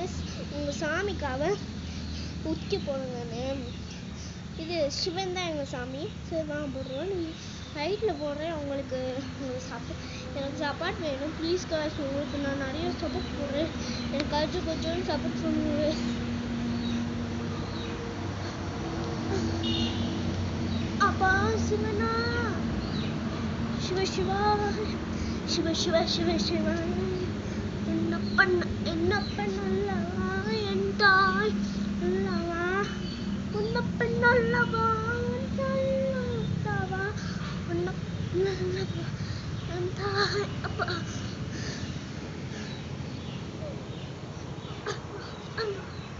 Guys, உங்கள் சாமிக்காக உத்தி போடுங்கன்னு. இது சிவன் தான் எங்கள் சாமி. சரி வாங்க போடுறோம். ரைட்டில் போடுறேன். உங்களுக்கு எனக்கு சப்போர்ட் வேணும் ப்ளீஸ் காய்ஸ். உங்களுக்கு நான் நிறைய சப்போர்ட் போடுறேன். எனக்கு கொஞ்சம் சப்போர்ட் பண்ணுவேன். அப்பா சிவனா, சிவ சிவா, சிவ சிவ சிவ சிவா, என்ன பண்ணல்லவா என் தாய் அல்லவா, உன்ன பண்ணல்லவா அல்லவா, உன்ன பண்ணல்லவா என் தாய். அப்பா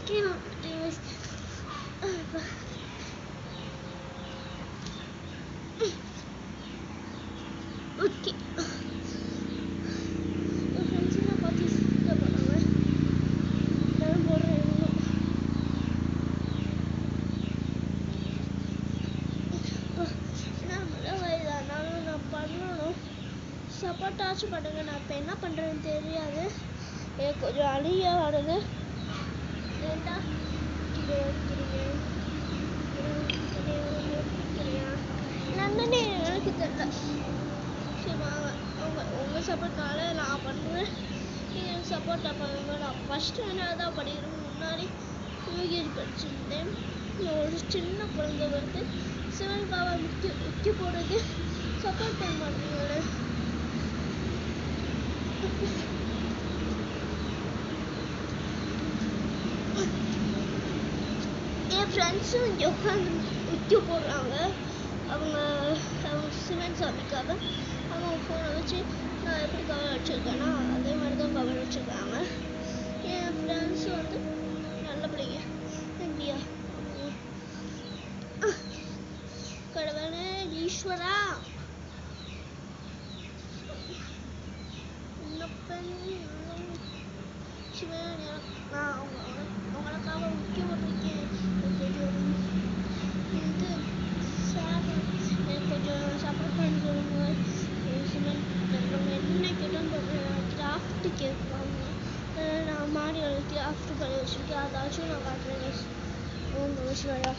கீழே ஓகே. என் ஃப்ரெண்ட்ஸ் நான் பார்த்து போடுறாங்க. நான் போடுறேன். இன்னும் மழை வயதானாலும் நான் பண்ணணும். சப்போர்ட்டாச்சும் பண்ணுங்க. நான் இப்போ என்ன பண்ணுறேன்னு தெரியாது. எனக்கு கொஞ்சம் அழியா வருது. ஏன்டா நன்னே எனக்கு தெரியல. சரி வாங்க, உங்கள் சப்போர்ட்னால நான் பண்ணுவேன். எனக்கு சப்போர்ட்டாக பண்ணுங்க. நான் ஃபஸ்ட்டு என்ன தான் படிக்கிறேன். முன்னாடி யூகேஜி படிச்சிருந்தேன். ஒரு சின்ன குழந்தை வந்து சிவனுக்காக முக்கிய போடுறது சப்போர்ட் பண்ண மாட்டேங்களே. என் ஃப்ரெண்ட்ஸும் இங்கே உட்காந்து முக்கிய போடுறாங்க. அவங்க சிவன் சாமிக்காக அவங்க ஃபோனை வச்சு நான் எப்படி கவர் வச்சுருக்கேன்னா அதே மாதிரி தான் கவர் வச்சுருக்காங்க. என் ஃப்ரெண்ட்ஸ் வந்து நல்ல பிள்ளைங்க. இந்தியா கடவுளே ஈஸ்வரா, சிவன் நான் அவங்களுக்காக முக்கிய போட்டிருக்கேன். இது எனக்கு கொஞ்சம் சப்போர்ட் பண்ணி சொல்லுங்க. சிவன் என்ன கேட்டாலும் கிராஃப்ட் கேட்பாங்க. நான் மாடியில் கிராஃப்ட் பண்ணி வச்சுருக்கேன். அதாச்சும் நான் காட்டுறேன். ஓம் நம சிவாயா.